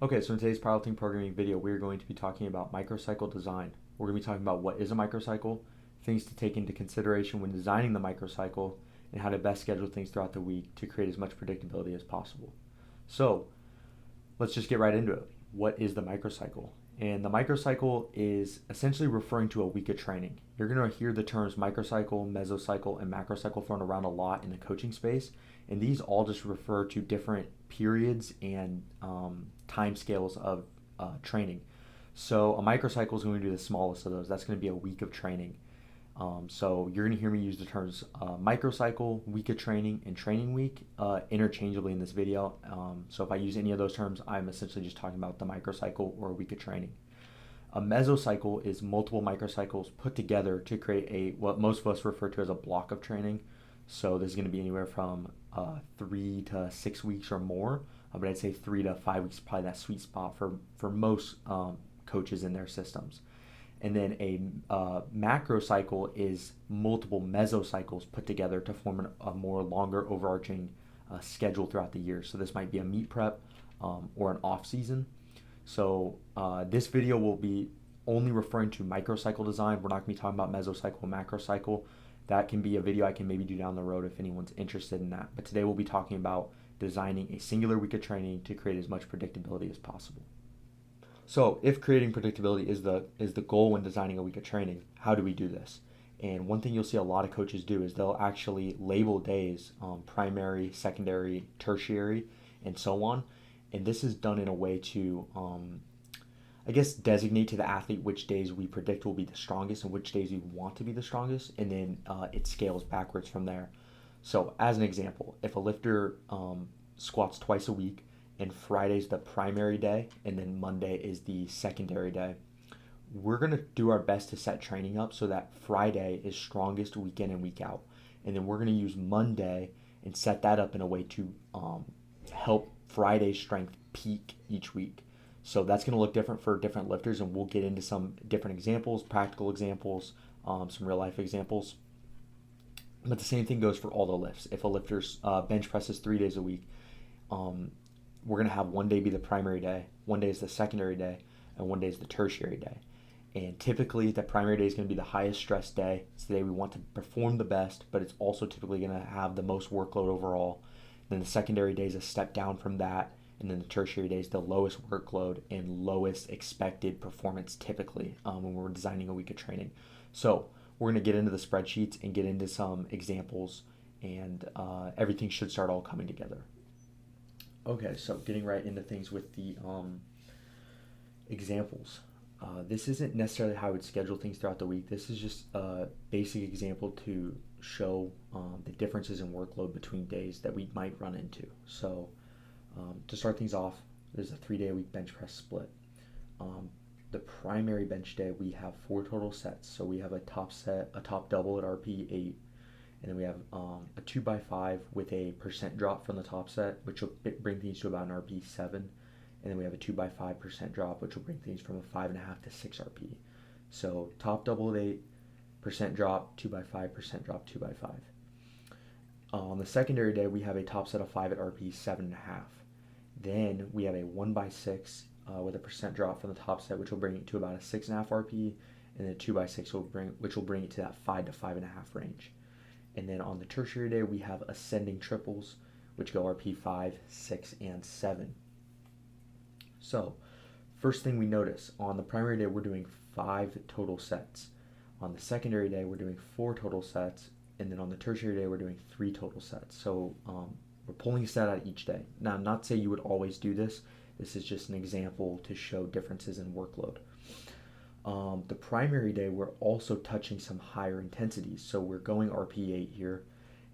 Okay, so in today's powerlifting programming video, we're going to be talking about microcycle design. We're going to be talking about what is a microcycle, things to take into consideration when designing the microcycle, and how to best schedule things throughout the week to create as much predictability as possible. So let's just get right into it. What is the microcycle? And the microcycle is essentially referring to a week of training. You're going to hear the terms microcycle, mesocycle, and macrocycle thrown around a lot in the coaching space. And these all just refer to different periods and time scales of training. So a microcycle is going to be the smallest of those. That's going to be a week of training. So you're going to hear me use the terms microcycle, week of training, and training week interchangeably in this video. So if I use any of those terms, I'm essentially just talking about the microcycle or a week of training. A mesocycle is multiple microcycles put together to create what most of us refer to as a block of training. So this is going to be anywhere from 3 to 6 weeks or more, but I'd say 3 to 5 weeks is probably that sweet spot for most coaches in their systems. And then a macrocycle is multiple mesocycles put together to form a more longer overarching schedule throughout the year. So this might be a meet prep or an off season. So this video will be only referring to microcycle design. We're not going to be talking about mesocycle and macrocycle. That can be a video I can maybe do down the road if anyone's interested in that. But today we'll be talking about designing a singular week of training to create as much predictability as possible. So if creating predictability is the goal when designing a week of training, how do we do this? And one thing you'll see a lot of coaches do is they'll actually label days, primary, secondary, tertiary, and so on. And this is done in a way to, I guess, designate to the athlete which days we predict will be the strongest and which days we want to be the strongest. And then it scales backwards from there. So as an example, if a lifter squats twice a week, and Friday's the primary day, and then Monday is the secondary day, we're going to do our best to set training up so that Friday is strongest week in and week out. And then we're going to use Monday and set that up in a way to help Friday's strength peak each week. So that's going to look different for different lifters, and we'll get into some different examples, practical examples, some real life examples. But the same thing goes for all the lifts. If a lifter's bench presses 3 days a week, we're going to have one day be the primary day, one day is the secondary day, and one day is the tertiary day. And typically the primary day is going to be the highest stress day. It's the day we want to perform the best, but it's also typically going to have the most workload overall. Then the secondary day is a step down from that, and then the tertiary day is the lowest workload and lowest expected performance typically when we're designing a week of training. So we're going to get into the spreadsheets and get into some examples, and everything should start all coming together. Okay, so getting right into things with the examples. This isn't necessarily how I would schedule things throughout the week. This is just a basic example to show the differences in workload between days that we might run into. So to start things off, there's a 3-day-a-week bench press split. The primary bench day, we have 4 total sets. So we have a top double at RP 8, and then we have a 2x5 with a percent drop from the top set, which will bring things to about an RP 7. And then we have a 2x5 percent drop, which will bring things from a 5.5 to 6 RP. So top double at 8, percent drop, 2x5, percent drop, 2x5. On the secondary day, we have a top set of 5 at RP 7.5. Then we have a 1x6 with a percent drop from the top set, which will bring it to about a 6.5 RP. And then 2x6 which will bring it to that 5 to 5.5 range. And then on the tertiary day, we have ascending triples, which go RP 5, 6, and 7. So first thing we notice, on the primary day, we're doing 5 total sets. On the secondary day, we're doing 4 total sets. And then on the tertiary day, we're doing 3 total sets. So we're pulling a set out each day. Now, not to say you would always do this. This is just an example to show differences in workload. The primary day, we're also touching some higher intensities. So we're going RP 8 here,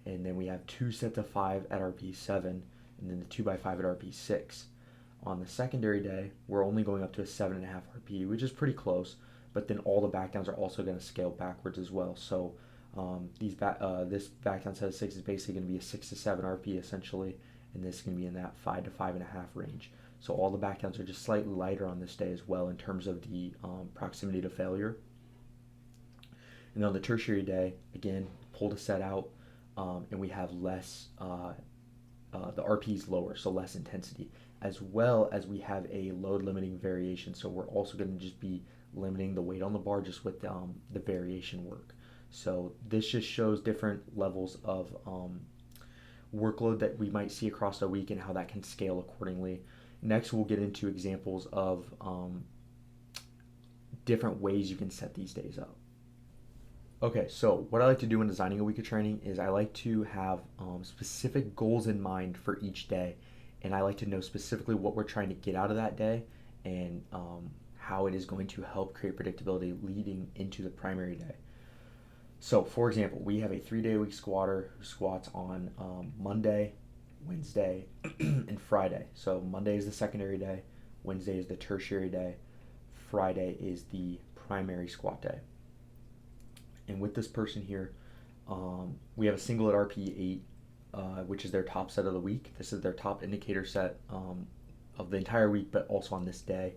and then we have 2 sets of 5 at RP 7, and then the 2x5 at RP 6. On the secondary day, we're only going up to a 7.5 RP, which is pretty close, but then all the backdowns are also going to scale backwards as well. So this backdown set of 6 is basically going to be a 6 to 7 RP essentially, and this is going to be in that 5 to 5.5 range. So all the backdowns are just slightly lighter on this day as well in terms of the proximity to failure. And then on the tertiary day, again, pulled a set out, and we have less, the RP is lower, so less intensity. as well as we have a load limiting variation. So we're also going to just be limiting the weight on the bar just with the variation work. So this just shows different levels of workload that we might see across a week and how that can scale accordingly. Next, we'll get into examples of different ways you can set these days up. Okay, so what I like to do when designing a week of training is I like to have specific goals in mind for each day, and I like to know specifically what we're trying to get out of that day and how it is going to help create predictability leading into the primary day. So, for example, we have a 3-day-a-week squatter who squats on Monday, Wednesday, and Friday. So Monday is the secondary day, Wednesday is the tertiary day, Friday is the primary squat day. And with this person here, we have a single at RP 8, which is their top set of the week. This is their top indicator set of the entire week, but also on this day.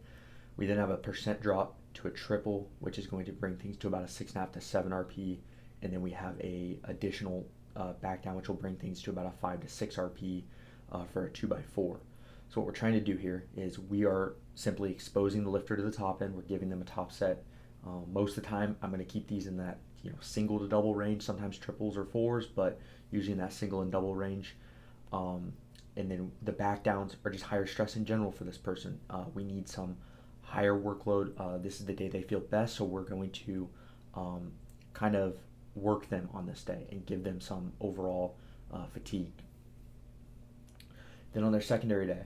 We then have a percent drop to a triple, which is going to bring things to about a 6.5 to 7 RP. And then we have a additional back down, which will bring things to about a 5 to 6 RP for a 2x4. So what we're trying to do here is we are simply exposing the lifter to the top end. We're giving them a top set. Most of the time, I'm going to keep these in that single to double range, sometimes triples or fours, but usually in that single and double range. And then the back downs are just higher stress in general for this person. We need some higher workload. This is the day they feel best, so we're going to kind of work them on this day and give them some overall fatigue. Then on their secondary day,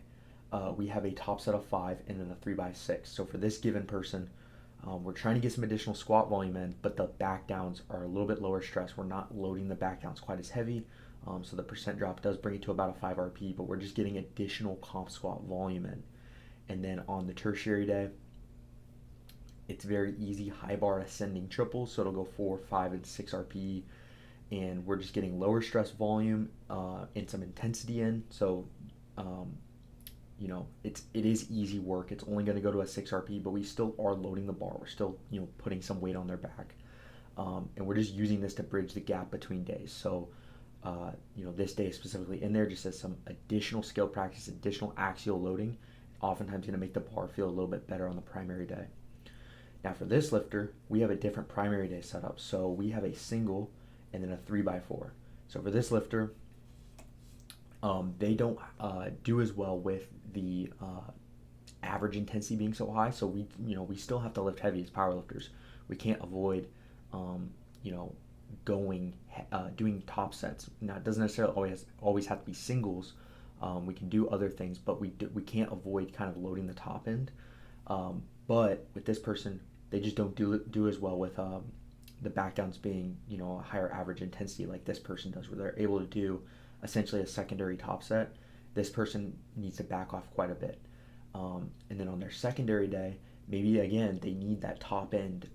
we have a top set of 5 and then a 3x6. So for this given person, we're trying to get some additional squat volume in, but the back downs are a little bit lower stress. We're not loading the back downs quite as heavy, so the percent drop does bring it to about a 5 RP, but we're just getting additional comp squat volume in. And then on the tertiary day, it's very easy high bar ascending triples, so it'll go 4, 5, and 6 RP, and we're just getting lower stress volume and some intensity in. So it is easy work. It's only going to go to a 6 RP, but we still are loading the bar. We're still putting some weight on their back, and we're just using this to bridge the gap between days. So this day is specifically in there just as some additional skill practice, additional axial loading, oftentimes going to make the bar feel a little bit better on the primary day. Now for this lifter, we have a different primary day setup. So we have a single and then a 3x4. So for this lifter, they don't do as well with the average intensity being so high. So we still have to lift heavy as powerlifters. We can't avoid doing top sets. Now it doesn't necessarily always have to be singles. We can do other things, but we can't avoid kind of loading the top end. But with this person, they just don't do as well with the back downs being a higher average intensity like this person does, where they're able to do essentially a secondary top set. This person needs to back off quite a bit. And then on their secondary day, maybe again they need that top end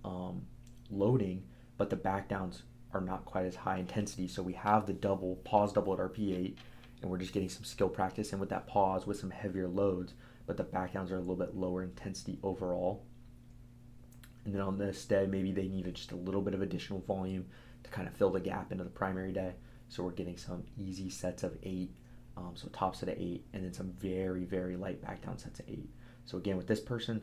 loading, but the back downs are not quite as high intensity. So we have the pause double at RP8, and we're just getting some skill practice in with that pause with some heavier loads, but the back downs are a little bit lower intensity overall. And then on this day, maybe they needed just a little bit of additional volume to kind of fill the gap into the primary day. So we're getting some easy sets of 8, so top set of 8, and then some very, very light back down sets of 8. So again, with this person,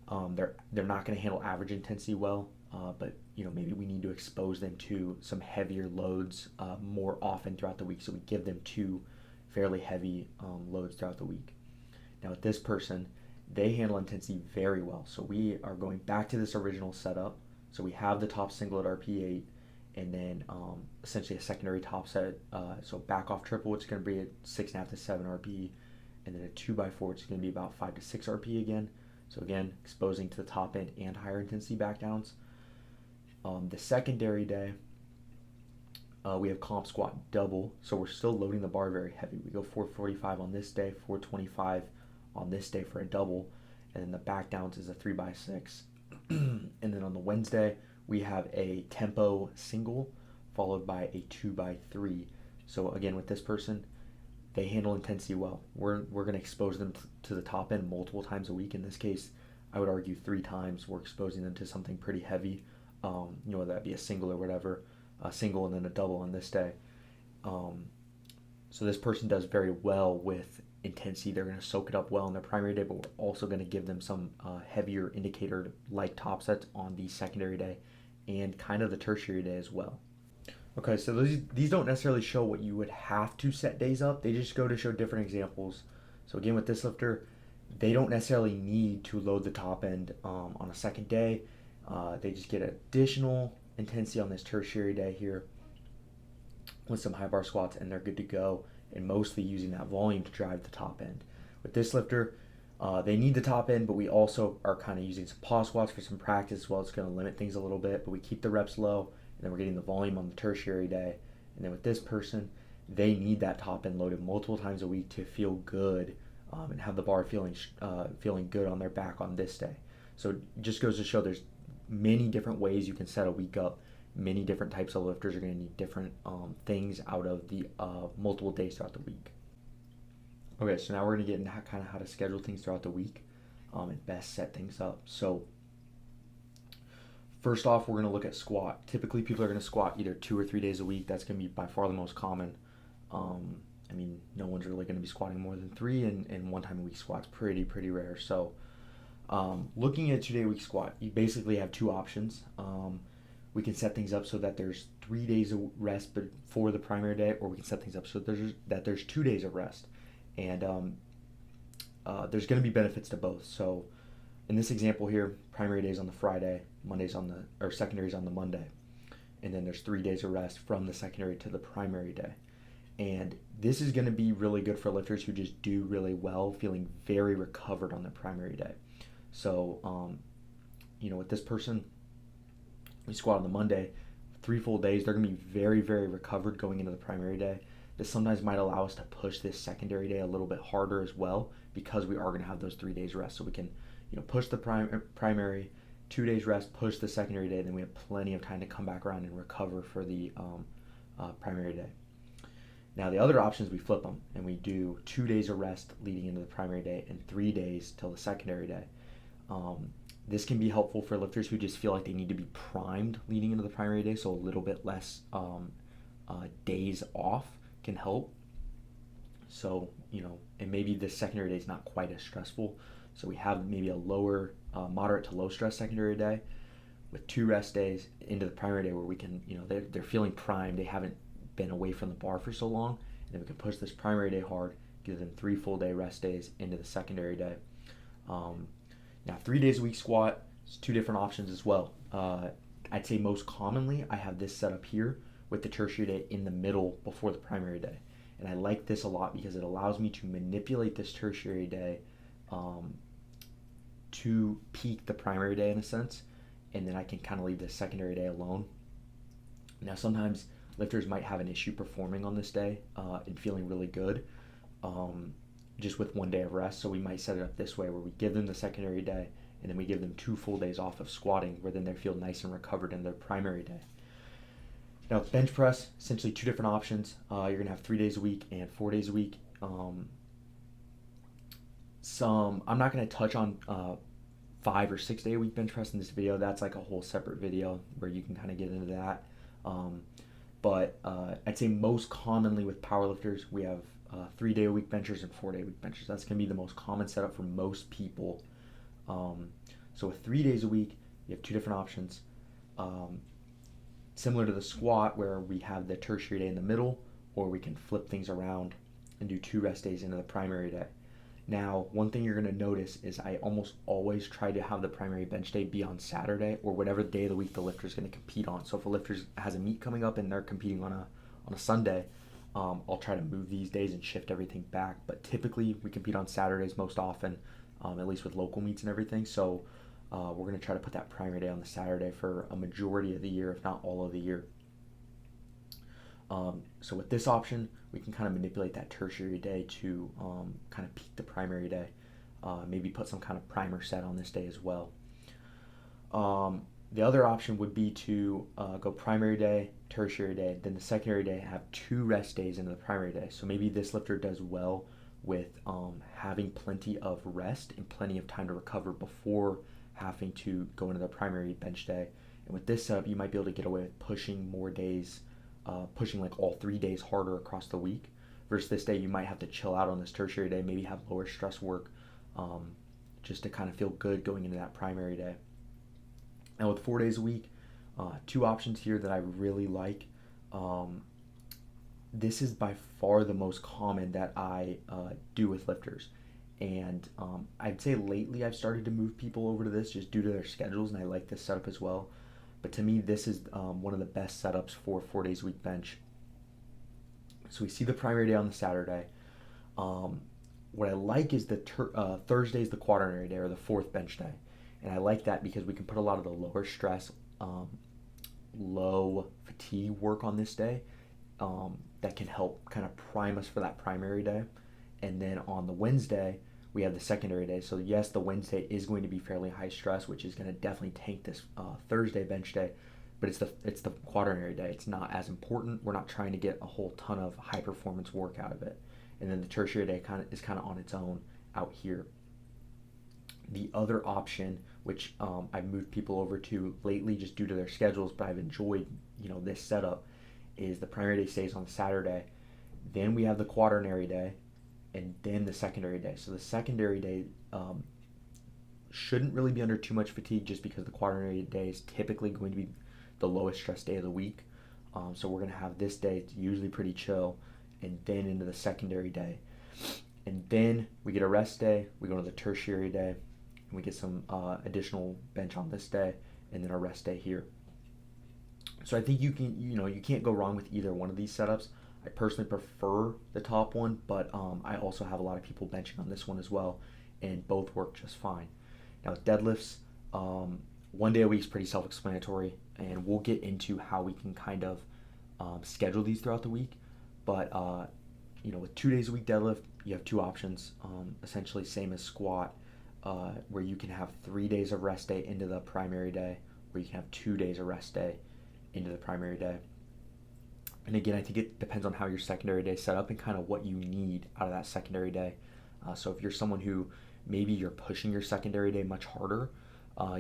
they're not going to handle average intensity well, but maybe we need to expose them to some heavier loads more often throughout the week. So we give them 2 fairly heavy loads throughout the week. Now with this person, they handle intensity very well. So we are going back to this original setup. So we have the top single at RP8, and then essentially a secondary top set. So back off triple, which is going to be at 6.5 to 7 RP, and then a 2x4, which is going to be about 5 to 6 RP again. So again, exposing to the top end and higher intensity back downs. The secondary day, we have comp squat double, so we're still loading the bar very heavy. We go 445 on this day, 425 on this day for a double, and then the back downs is a 3x6. And then on the Wednesday, we have a tempo single followed by a 2x3. So again, with this person, they handle intensity well. We're going to expose them to the top end multiple times a week. In this case, I would argue 3 times. We're exposing them to something pretty heavy, whether that be a single or whatever, a single and then a double on this day. So this person does very well with intensity. They're going to soak it up well on their primary day, but we're also going to give them some heavier indicator like top sets on the secondary day and kind of the tertiary day as well. Okay, so these don't necessarily show what you would have to set days up. They just go to show different examples. So again, with this lifter, they don't necessarily need to load the top end on a second day. They just get additional intensity on this tertiary day here with some high bar squats, and they're good to go, and mostly using that volume to drive the top end. With this lifter, they need the top end, but we also are kind of using some pause squats for some practice as well. It's going to limit things a little bit, but we keep the reps low, and then we're getting the volume on the tertiary day. And then with this person, they need that top end loaded multiple times a week to feel good and have the bar feeling good on their back on this day. So it just goes to show there's many different ways you can set a week up. Many different types of lifters are going to need different things out of the multiple days throughout the week. Okay, so now we're going to get into kind of how to schedule things throughout the week and best set things up. So first off, we're going to look at squat. Typically, people are going to squat either 2 or 3 days a week. That's going to be by far the most common. No one's really going to be squatting more than 3, and 1 time a week squat's pretty rare. So looking at a 2-day a week squat, you basically have 2 options. We can set things up so that there's 3 days of rest before the primary day, or we can set things up so that there's 2 days of rest. And there's going to be benefits to both. So in this example here, primary days on the Friday, secondaries on the Monday, and then there's 3 days of rest from the secondary to the primary day. And this is going to be really good for lifters who just do really well, feeling very recovered on their primary day. So, with this person, we squat on the Monday, 3 full days. They're going to be very recovered going into the primary day. This sometimes might allow us to push this secondary day a little bit harder as well, because we are going to have those 3 days rest. So we can, push the primary, 2 days rest, push the secondary day, then we have plenty of time to come back around and recover for the primary day. Now the other options, we flip them and we do 2 days of rest leading into the primary day and 3 days till the secondary day. This can be helpful for lifters who just feel like they need to be primed leading into the primary day, so a little bit less days off can help. So, and maybe the secondary day is not quite as stressful. So we have maybe a lower, moderate to low stress secondary day with 2 rest days into the primary day where we can, they're feeling primed. They haven't been away from the bar for so long, and then we can push this primary day hard, give them 3 full day rest days into the secondary day. Now 3 days a week squat is 2 different options as well. I'd say most commonly I have this set up here with the tertiary day in the middle before the primary day, and I like this a lot because it allows me to manipulate this tertiary day to peak the primary day in a sense, and then I can kind of leave the secondary day alone. Now sometimes lifters might have an issue performing on this day and feeling really good just with 1 day of rest. So we might set it up this way where we give them the secondary day and then we give them 2 full days off of squatting, where then they feel nice and recovered in their primary day. Now with bench press, essentially 2 different options. You're going to have 3 days a week and 4 days a week. I'm not going to touch on 5 or 6 day a week bench press in this video. That's like a whole separate video where you can kind of get into that. But I'd say most commonly with powerlifters, we have 3 day a week benchers and 4 day a week benchers. That's going to be the most common setup for most people. So with 3 days a week, you have 2 different options. Similar to the squat, where we have the tertiary day in the middle, or we can flip things around and do 2 rest days into the primary day. Now, one thing you're going to notice is I almost always try to have the primary bench day be on Saturday or whatever day of the week the lifter is going to compete on. So if a lifter has a meet coming up and they're competing on a Sunday, I'll try to move these days and shift everything back. But typically we compete on Saturdays most often, at least with local meets and everything. So we're going to try to put that primary day on the Saturday for a majority of the year, if not all of the year. So with this option, we can kind of manipulate that tertiary day to kind of peak the primary day. Maybe put some kind of primer set on this day as well. The other option would be to go primary day, tertiary day, then the secondary day have 2 rest days into the primary day. So maybe this lifter does well with having plenty of rest and plenty of time to recover before having to go into the primary bench day. And with this setup, you might be able to get away with pushing more days, pushing like all 3 days harder across the week, versus this day you might have to chill out on this tertiary day, maybe have lower stress work, just to kind of feel good going into that primary day. Now with 4 days a week, two options here that I really like. This is by far the most common that I do with lifters. And I'd say lately I've started to move people over to this just due to their schedules, and I like this setup as well. But to me, this is one of the best setups for 4 days a week bench. So we see the primary day on the Saturday. What I like is the Thursday is the quaternary day, or the fourth bench day. And I like that because we can put a lot of the lower stress, low fatigue work on this day that can help kind of prime us for that primary day. And then on the Wednesday, we have the secondary day. So yes, the Wednesday is going to be fairly high stress, which is going to definitely tank this Thursday bench day. But it's the quaternary day. It's not as important. We're not trying to get a whole ton of high performance work out of it. And then the tertiary day is kind of on its own out here. The other option, which I've moved people over to lately just due to their schedules, but I've enjoyed this setup, is the primary day stays on Saturday. Then we have the quaternary day, and then the secondary day. So the secondary day shouldn't really be under too much fatigue, just because the quaternary day is typically going to be the lowest stress day of the week. So we're going to have this day, it's usually pretty chill, and then into the secondary day. And then we get a rest day, we go to the tertiary day, and we get some additional bench on this day, and then a rest day here. So I think you can't go wrong with either one of these setups. I personally prefer the top one, but I also have a lot of people benching on this one as well, and both work just fine. Now with deadlifts, 1 day a week is pretty self-explanatory, and we'll get into how we can kind of schedule these throughout the week. But with 2 days a week deadlift, you have two options, essentially same as squat, where you can have 3 days of rest day into the primary day, or you can have 2 days of rest day into the primary day. And again, I think it depends on how your secondary day is set up and kind of what you need out of that secondary day. So if you're someone who maybe you're pushing your secondary day much harder,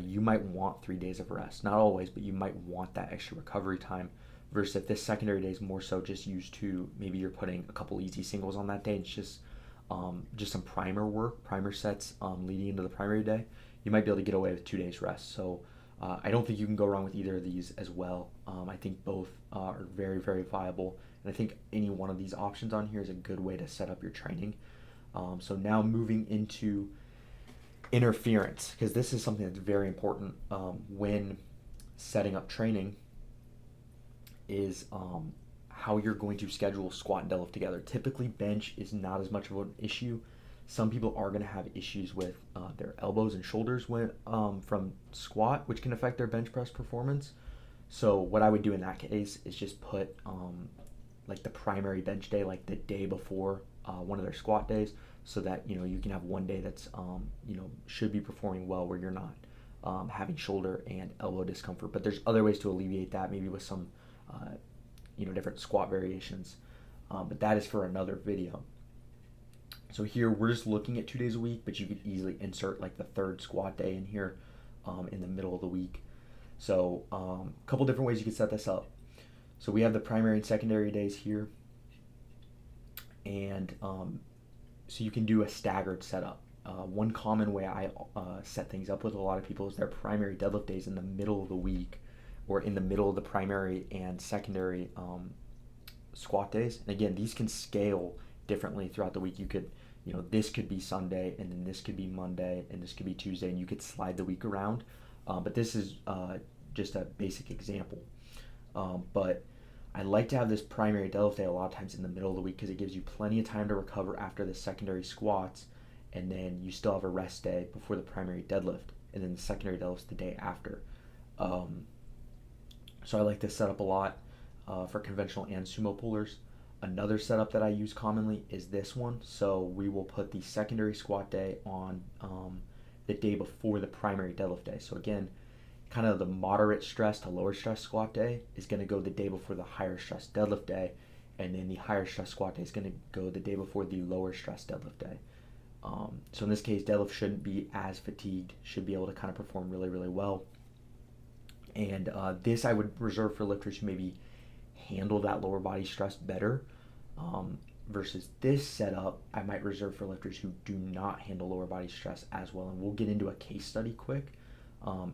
you might want 3 days of rest. Not always, but you might want that extra recovery time. Versus if this secondary day is more so just used to, maybe you're putting a couple easy singles on that day, and it's just some primer work, primer sets leading into the primary day, you might be able to get away with 2 days rest. So I don't think you can go wrong with either of these as well. I think both are very, very viable, and I think any one of these options on here is a good way to set up your training. So now moving into interference, because this is something that's very important when setting up training, is how you're going to schedule squat and deadlift together. Typically bench is not as much of an issue. Some people are going to have issues with their elbows and shoulders when from squat, which can affect their bench press performance. So what I would do in that case is just put like the primary bench day, like the day before one of their squat days, so that you can have 1 day that's should be performing well, where you're not having shoulder and elbow discomfort. But there's other ways to alleviate that, maybe with some different squat variations, but that is for another video. So here we're just looking at 2 days a week, but you could easily insert like the third squat day in here in the middle of the week. So a couple different ways you could set this up. So we have the primary and secondary days here, and so you can do a staggered setup. One common way I set things up with a lot of people is their primary deadlift days in the middle of the week, or in the middle of the primary and secondary squat days. And again, these can scale differently throughout the week. You could, this could be Sunday, and then this could be Monday, and this could be Tuesday, and you could slide the week around. But this is just a basic example. But I like to have this primary deadlift day a lot of times in the middle of the week, because it gives you plenty of time to recover after the secondary squats, and then you still have a rest day before the primary deadlift, and then the secondary deadlift's the day after. So I like this setup a lot for conventional and sumo pullers. Another setup that I use commonly is this one. So we will put the secondary squat day on the day before the primary deadlift day. So again, kind of the moderate stress to lower stress squat day is going to go the day before the higher stress deadlift day, and then the higher stress squat day is going to go the day before the lower stress deadlift day. So in this case, deadlift shouldn't be as fatigued, should be able to kind of perform really, really well. And this I would reserve for lifters who maybe handle that lower body stress better. versus this setup, I might reserve for lifters who do not handle lower body stress as well. And we'll get into a case study quick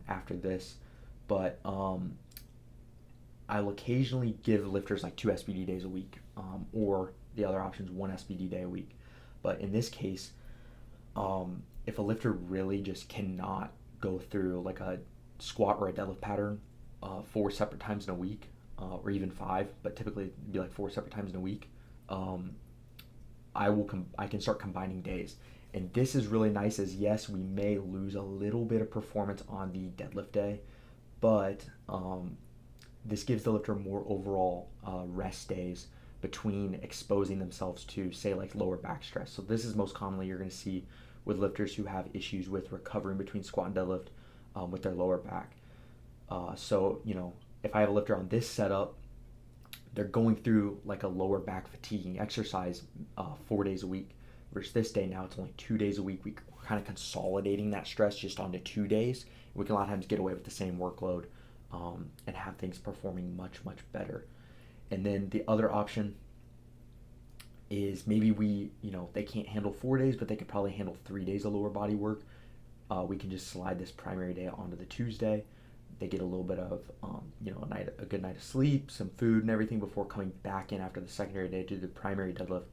after this. But I'll occasionally give lifters like 2 SBD days a week, or the other option is 1 SBD day a week. But in this case, if a lifter really just cannot go through like a squat or a deadlift pattern 4 separate times in a week, or even 5, but typically it'd be like 4 separate times in a week, I can start combining days. And this is really nice, as yes, we may lose a little bit of performance on the deadlift day, but this gives the lifter more overall rest days between exposing themselves to, say, like lower back stress. So this is most commonly you're going to see with lifters who have issues with recovering between squat and deadlift with their lower back. So, if I have a lifter on this setup, they're going through like a lower back fatiguing exercise 4 days a week, versus this day now it's only 2 days a week. We're kind of consolidating that stress just onto 2 days. We can a lot of times get away with the same workload and have things performing much, much better. And then the other option is maybe they can't handle 4 days, but they could probably handle 3 days of lower body work. We can just slide this primary day onto the Tuesday. They get a little bit of, a good night of sleep, some food and everything before coming back in after the secondary day to do the primary deadlift.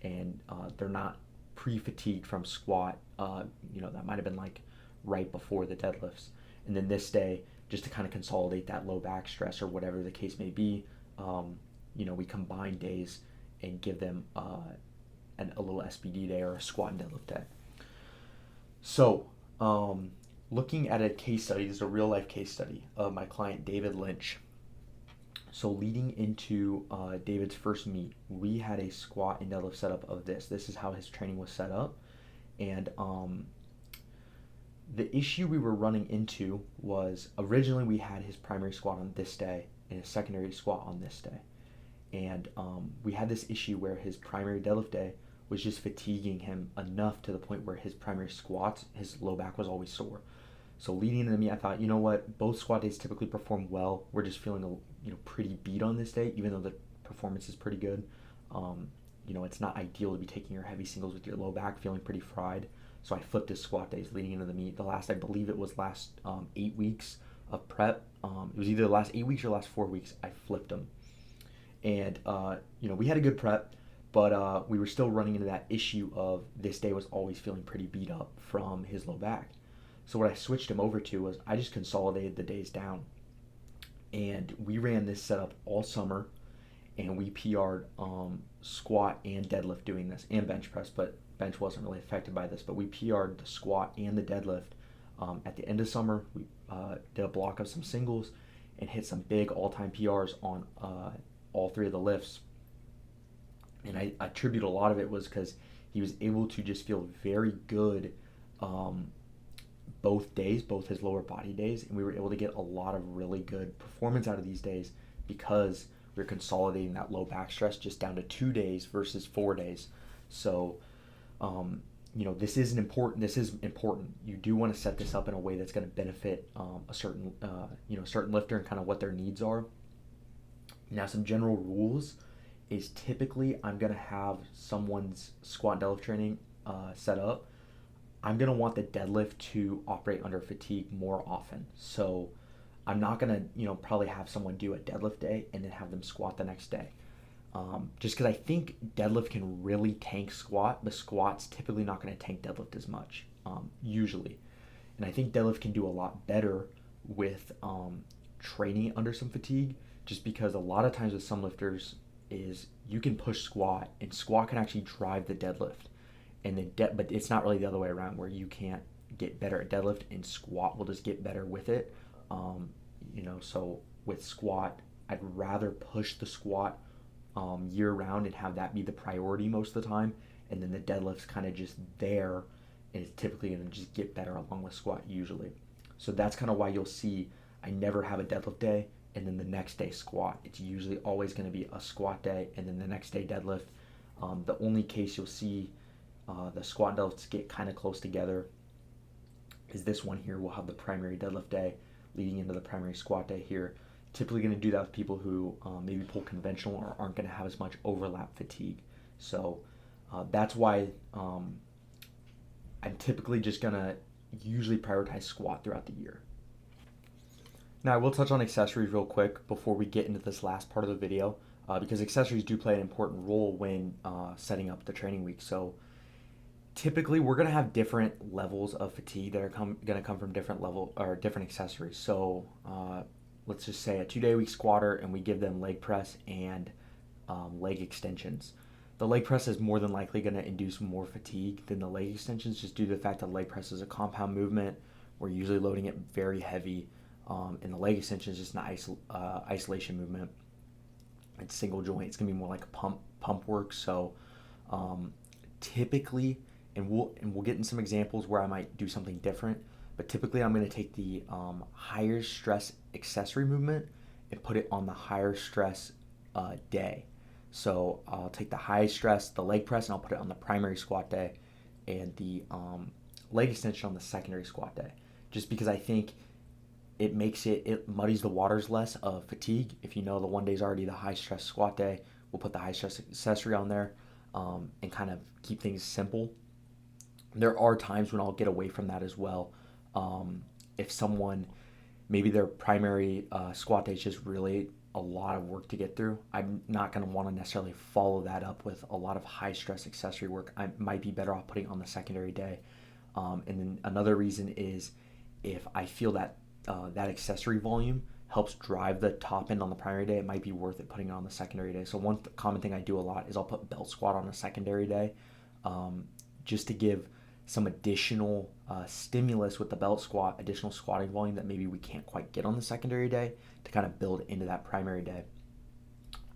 And they're not pre-fatigued from squat. That might have been like right before the deadlifts. And then this day, just to kind of consolidate that low back stress or whatever the case may be, we combine days and give them a little SBD day or a squat and deadlift day. So, looking at a case study, this is a real life case study of my client David Lynch. So leading into David's first meet, we had a squat and deadlift setup of this. This is how his training was set up. And the issue we were running into was originally we had his primary squat on this day and his secondary squat on this day. And we had this issue where his primary deadlift day was just fatiguing him enough to the point where his primary squats, his low back was always sore. So leading into the meet, I thought, you know what, both squat days typically perform well. We're just feeling pretty beat on this day, even though the performance is pretty good. It's not ideal to be taking your heavy singles with your low back feeling pretty fried. So I flipped his squat days leading into the meet. I believe it was 8 weeks of prep. It was either the last 8 weeks or last 4 weeks. I flipped them. And, we had a good prep, but we were still running into that issue of this day was always feeling pretty beat up from his low back. So what I switched him over to was I just consolidated the days down. And we ran this setup all summer, and we PR'd squat and deadlift doing this, and bench press, but bench wasn't really affected by this. But we PR'd the squat and the deadlift at the end of summer. We did a block of some singles and hit some big all-time PRs on all 3 of the lifts. And I attribute a lot of it was because he was able to just feel very good both days, both his lower body days, and we were able to get a lot of really good performance out of these days because we were consolidating that low back stress just down to 2 days versus 4 days. So, this is important. You do want to set this up in a way that's going to benefit a certain lifter and kind of what their needs are. Now, some general rules is typically I'm going to have someone's squat and deadlift training set up. I'm going to want the deadlift to operate under fatigue more often. So I'm not going to, probably have someone do a deadlift day and then have them squat the next day. Just because I think deadlift can really tank squat, but squat's typically not going to tank deadlift as much, usually. And I think deadlift can do a lot better with training under some fatigue, just because a lot of times with some lifters is you can push squat, and squat can actually drive the deadlift. And but it's not really the other way around where you can't get better at deadlift and squat will just get better with it. So with squat, I'd rather push the squat year round and have that be the priority most of the time. And then the deadlift's kind of just there, and it's typically going to just get better along with squat usually. So that's kind of why you'll see I never have a deadlift day and then the next day squat. It's usually always going to be a squat day and then the next day deadlift. The only case you'll see the squat and deadlifts get kind of close together is this one here. We'll have the primary deadlift day leading into the primary squat day here. Typically going to do that with people who maybe pull conventional or aren't going to have as much overlap fatigue. So that's why I'm typically just gonna usually prioritize squat throughout the year. Now I will touch on accessories real quick before we get into this last part of the video, because accessories do play an important role when setting up the training week. So typically we're going to have different levels of fatigue that are going to come from different level or different accessories. So let's just say a 2-day week squatter, and we give them leg press and leg extensions. The leg press is more than likely going to induce more fatigue than the leg extensions, just due to the fact that leg press is a compound movement. We're usually loading it very heavy, and the leg extension is just an isolation movement. It's single joint. It's going to be more like a pump work. So typically, and we'll get in some examples where I might do something different, but typically I'm going to take the higher stress accessory movement and put it on the higher stress day. So I'll take the high stress, the leg press, and I'll put it on the primary squat day, and the leg extension on the secondary squat day, just because I think it muddies the waters less of fatigue. If you know the one day is already the high stress squat day, we'll put the high stress accessory on there, and kind of keep things simple. There are times when I'll get away from that as well. If someone, maybe their primary squat day is just really a lot of work to get through, I'm not going to want to necessarily follow that up with a lot of high stress accessory work. I might be better off putting it on the secondary day. And then another reason is if I feel that that accessory volume helps drive the top end on the primary day, it might be worth it putting it on the secondary day. So one common thing I do a lot is I'll put belt squat on a secondary day, just to give some additional stimulus with the belt squat, additional squatting volume that maybe we can't quite get on the secondary day, to kind of build into that primary day.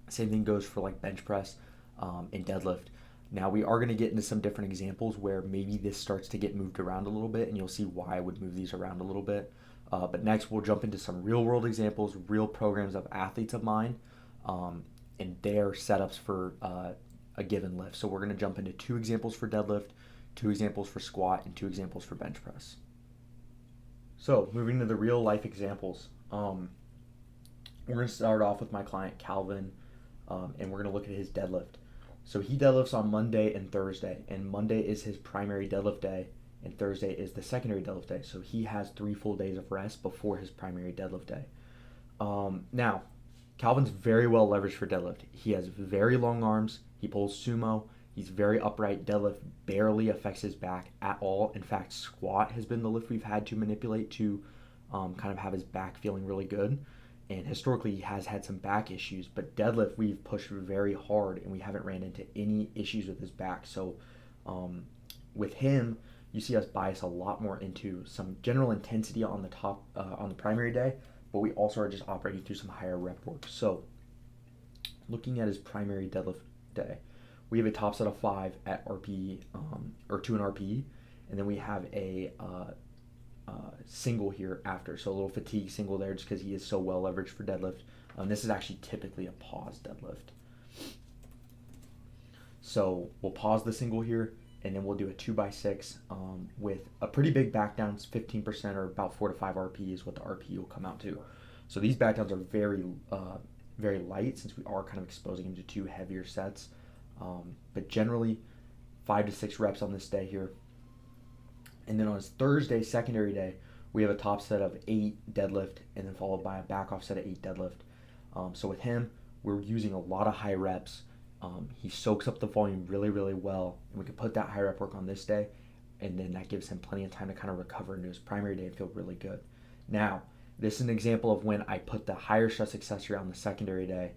Same thing goes for like bench press and deadlift. Now we are going to get into some different examples where maybe this starts to get moved around a little bit, and you'll see why I would move these around a little bit. But next we'll jump into some real world examples, real programs of athletes of mine, and their setups for a given lift. So we're going to jump into 2 examples for deadlift, 2 examples for squat, and 2 examples for bench press. So moving to the real life examples, we're going to start off with my client Calvin, and we're going to look at his deadlift. So he deadlifts on Monday and Thursday, and Monday is his primary deadlift day, and Thursday is the secondary deadlift day. So he has 3 full days of rest before his primary deadlift day. Now, Calvin's very well leveraged for deadlift. He has very long arms. He pulls sumo. He's very upright. Deadlift barely affects his back at all. In fact, squat has been the lift we've had to manipulate to kind of have his back feeling really good. And historically, he has had some back issues, but deadlift, we've pushed very hard, and we haven't ran into any issues with his back. So with him, you see us bias a lot more into some general intensity on the top, on the primary day, but we also are just operating through some higher rep work. So looking at his primary deadlift day, we have a top set of 5 at RPE, or 2 in RPE, and then we have a single here after, so a little fatigue single there, just because he is so well leveraged for deadlift. This is actually typically a pause deadlift. So we'll pause the single here, and then we'll do a 2x6 with a pretty big back down. It's 15%, or about 4 to 5 RPE is what the RPE will come out to. So these back downs are very, very light, since we are kind of exposing him to 2 heavier sets. But generally 5 to 6 reps on this day here. And then on his Thursday, secondary day, we have a top set of 8 deadlift, and then followed by a back off set of 8 deadlift. So with him, we're using a lot of high reps. He soaks up the volume really, really well, and we can put that high rep work on this day, and then that gives him plenty of time to kind of recover into his primary day and feel really good. Now, this is an example of when I put the higher stress accessory on the secondary day.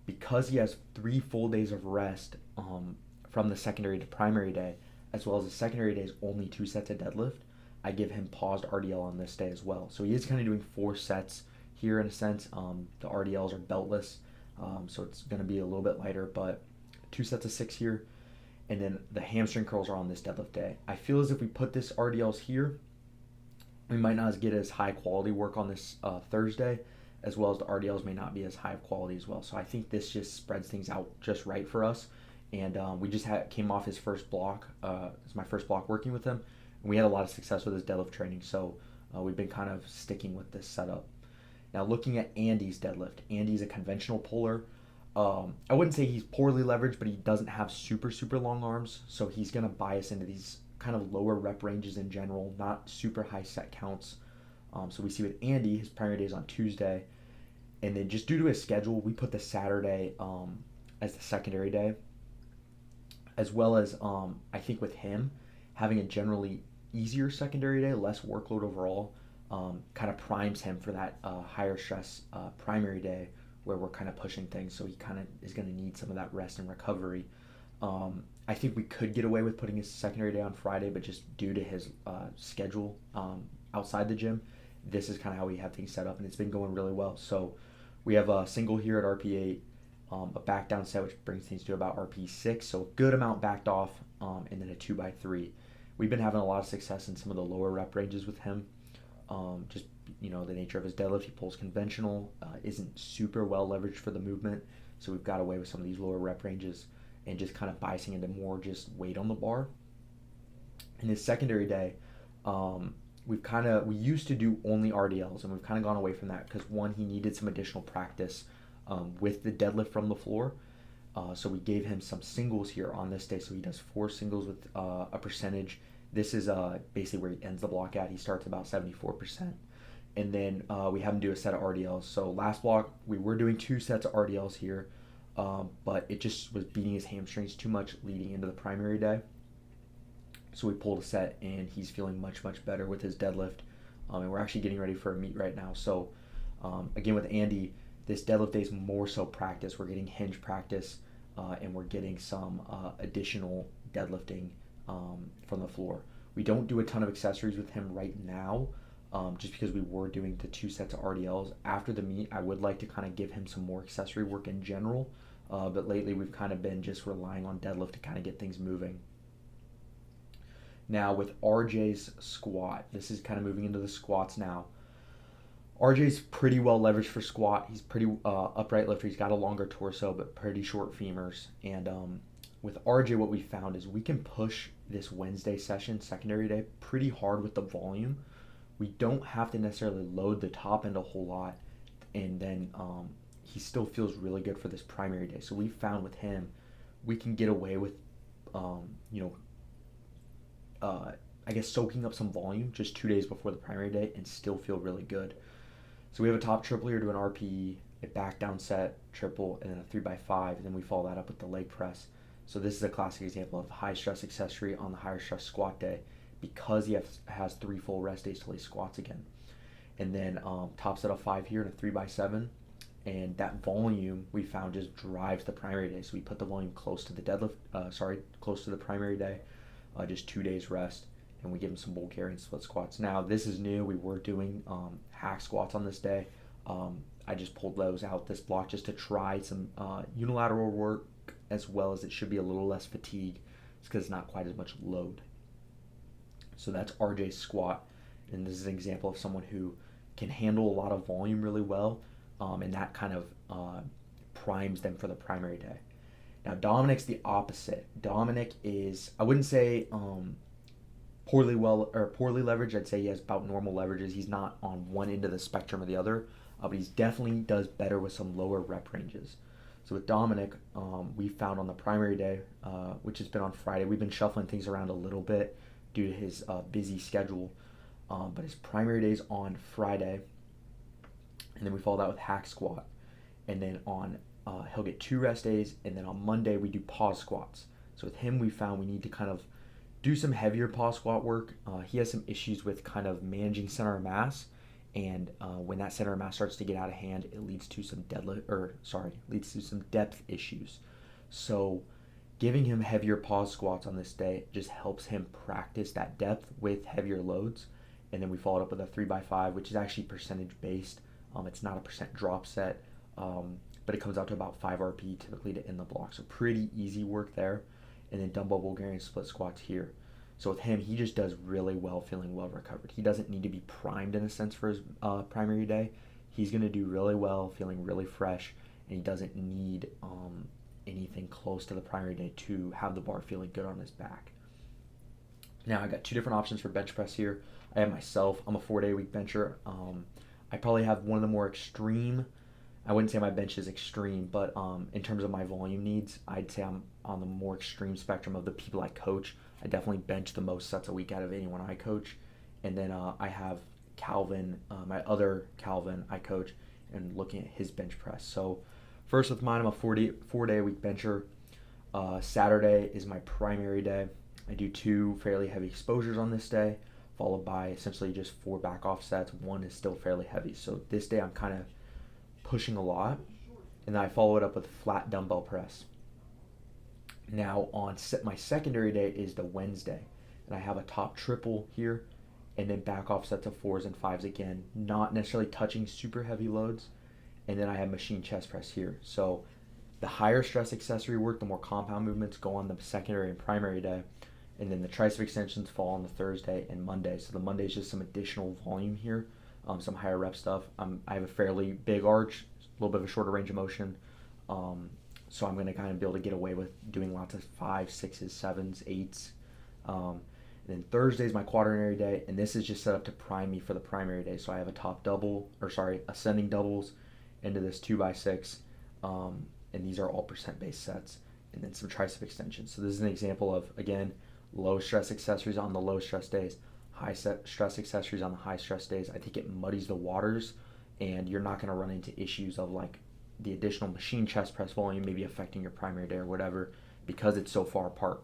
Because he has 3 full days of rest from the secondary to primary day, as well as the secondary day is only 2 sets of deadlift, I give him paused RDL on this day as well. So he is kind of doing 4 sets here in a sense. The RDLs are beltless, so it's going to be a little bit lighter, but 2 sets of 6 here. And then the hamstring curls are on this deadlift day. I feel as if we put this RDLs here, we might not get as high quality work on this Thursday, as well as the RDLs may not be as high of quality as well. So I think this just spreads things out just right for us. And we just came off his first block. It's my first block working with him. And we had a lot of success with his deadlift training. So we've been kind of sticking with this setup. Now looking at Andy's deadlift. Andy's a conventional puller. I wouldn't say he's poorly leveraged, but he doesn't have super long arms, so he's gonna bias into these kind of lower rep ranges in general, not super high set counts. So we see with Andy, his primary day is on Tuesday, and then just due to his schedule, we put the Saturday as the secondary day, as well as I think with him having a generally easier secondary day, less workload overall, kind of primes him for that higher stress primary day where we're kind of pushing things. So he kind of is going to need some of that rest and recovery. I think we could get away with putting his secondary day on Friday, but just due to his schedule outside the gym, this is kind of how we have things set up, and it's been going really well. So we have a single here at RP8, a back down set, which brings things to about RP6, so a good amount backed off, and then a 2x3. We've been having a lot of success in some of the lower rep ranges with him. Just the nature of his deadlift, he pulls conventional, isn't super well leveraged for the movement, so we've got away with some of these lower rep ranges and just kind of biasing into more just weight on the bar. In his secondary day, we used to do only RDLs, and we've kind of gone away from that because one, he needed some additional practice with the deadlift from the floor. So we gave him some singles here on this day. So he does 4 singles with a percentage. This is basically where he ends the block at. He starts about 74%. And then we have him do a set of RDLs. So last block, we were doing 2 sets of RDLs here, but it just was beating his hamstrings too much leading into the primary day. So we pulled a set, and he's feeling much better with his deadlift. And we're actually getting ready for a meet right now. So again, with Andy, this deadlift day is more so practice. We're getting hinge practice, and we're getting some additional deadlifting from the floor. We don't do a ton of accessories with him right now, just because we were doing the 2 sets of RDLs. After the meet, I would like to kind of give him some more accessory work in general, but lately we've kind of been just relying on deadlift to kind of get things moving. Now with RJ's squat, this is kind of moving into the squats now. RJ's pretty well leveraged for squat. He's pretty upright lifter. He's got a longer torso, but pretty short femurs. And with RJ, what we found is we can push this Wednesday session, secondary day, pretty hard with the volume. We don't have to necessarily load the top end a whole lot, and then he still feels really good for this primary day. So we found with him, we can get away with, I guess soaking up some volume just 2 days before the primary day and still feel really good. So we have a top triple here to an RPE, a back down set, triple, and then a 3x5, and then we follow that up with the leg press. So this is a classic example of high stress accessory on the higher stress squat day because he has 3 full rest days till he squats again. And then top set of 5 here and a 3x7, and that volume we found just drives the primary day. So we put the volume close to the close to the primary day, just 2 days rest, and we give him some Bulgarian split squats. Now this is new. We were doing hack squats on this day. I just pulled those out this block just to try some unilateral work, as well as it should be a little less fatigue. It's because it's not quite as much load. So that's RJ's squat, and this is an example of someone who can handle a lot of volume really well, and that kind of primes them for the primary day. Now Dominic's the opposite. Dominic is, I wouldn't say poorly leveraged. I'd say he has about normal leverages. He's not on one end of the spectrum or the other, but he definitely does better with some lower rep ranges. So with Dominic, we found on the primary day, which has been on Friday, we've been shuffling things around a little bit due to his busy schedule, but his primary day is on Friday, and then we follow that with hack squat, and then on he'll get 2 rest days, and then on Monday we do pause squats. So with him, we found we need to kind of do some heavier pause squat work. He has some issues with kind of managing center of mass, and when that center of mass starts to get out of hand, it leads to some depth issues. So giving him heavier pause squats on this day just helps him practice that depth with heavier loads. And then we followed up with a 3x5, which is actually percentage based. It's not a percent drop set, but it comes out to about 5 RP typically to end the block. So pretty easy work there. And then dumbbell Bulgarian split squats here. So with him, he just does really well, feeling well recovered. He doesn't need to be primed in a sense for his primary day. He's going to do really well, feeling really fresh, and he doesn't need anything close to the primary day to have the bar feeling good on his back. Now I got 2 different options for bench press here. I have myself. I'm a 4-day-a-week bencher. I probably have one of the more extreme I wouldn't say my bench is extreme, but in terms of my volume needs, I'd say I'm on the more extreme spectrum of the people I coach. I definitely bench the most sets a week out of anyone I coach. And then I have Calvin, my other Calvin I coach, and looking at his bench press. So first with mine, I'm a 4-day a week bencher. Saturday is my primary day. I do 2 fairly heavy exposures on this day, followed by essentially just 4 back off sets. One is still fairly heavy. So this day I'm kind of pushing a lot, and then I follow it up with flat dumbbell press. Now on my secondary day is the Wednesday, and I have a top triple here, and then back off sets of 4s and 5s again, not necessarily touching super heavy loads, and then I have machine chest press here. So the higher stress accessory work, the more compound movements go on the secondary and primary day, and then the tricep extensions fall on the Thursday and Monday. So the Monday is just some additional volume here, some higher rep stuff. I have a fairly big arch, a little bit of a shorter range of motion, so I'm going to kind of be able to get away with doing lots of 5s, 6s, 7s, 8s. And then Thursday is my quaternary day, and this is just set up to prime me for the primary day. So I have a ascending doubles into this 2x6, and these are all percent-based sets, and then some tricep extensions. So this is an example of, again, low stress accessories on the low stress days, high stress accessories on the high stress days. I think it muddies the waters, and you're not going to run into issues of like the additional machine chest press volume maybe affecting your primary day or whatever, because it's so far apart.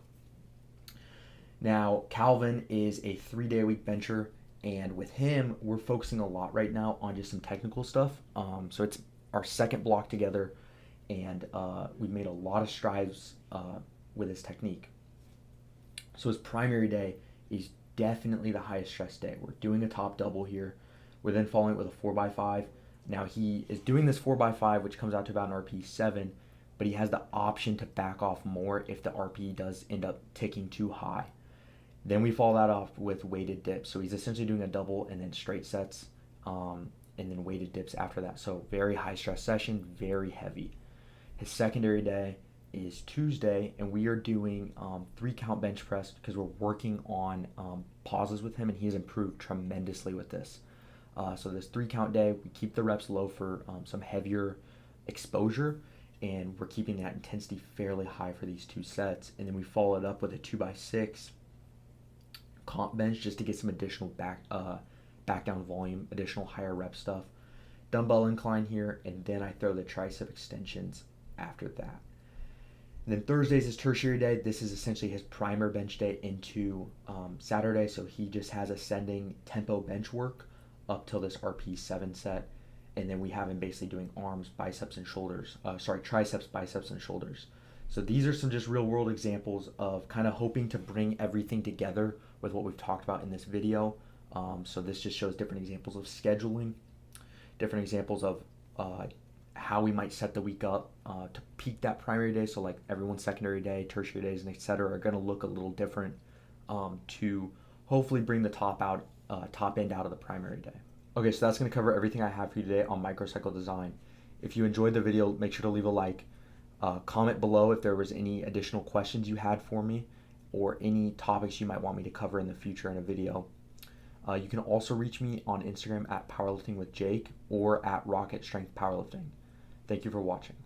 Now, Calvin is a 3-day a week bencher, and with him, we're focusing a lot right now on just some technical stuff. So it's our second block together, and we've made a lot of strides with his technique. So his primary day is definitely the highest stress day. We're doing a top double here. We're then following it with a 4x5. Now he is doing this 4x5, which comes out to about an RP 7, but he has the option to back off more if the RP does end up ticking too high. Then we follow that off with weighted dips. So he's essentially doing a double and then straight sets, and then weighted dips after that. So very high stress session, very heavy. His secondary day is Tuesday, and we are doing 3-count bench press because we're working on pauses with him, and he has improved tremendously with this. So this 3-count day, we keep the reps low for some heavier exposure, and we're keeping that intensity fairly high for these 2 sets. And then we follow it up with a 2x6 comp bench just to get some additional back down volume, additional higher rep stuff. Dumbbell incline here, and then I throw the tricep extensions after that. And then Thursday is his tertiary day. This is essentially his primer bench day into Saturday. So he just has ascending tempo bench work up till this RP 7 set. And then we have him basically doing arms, biceps, and shoulders. Triceps, biceps, and shoulders. So these are some just real world examples of kind of hoping to bring everything together with what we've talked about in this video. So this just shows different examples of scheduling, different examples of how we might set the week up to peak that primary day. So like everyone's secondary day, tertiary days, and etc. are going to look a little different to hopefully bring the top end out of the primary day. Okay, so that's going to cover everything I have for you today on Microcycle Design. If you enjoyed the video, make sure to leave a like. Comment below if there was any additional questions you had for me or any topics you might want me to cover in the future in a video. You can also reach me on Instagram at powerliftingwithjake or at Rocket Strength Powerlifting. Thank you for watching.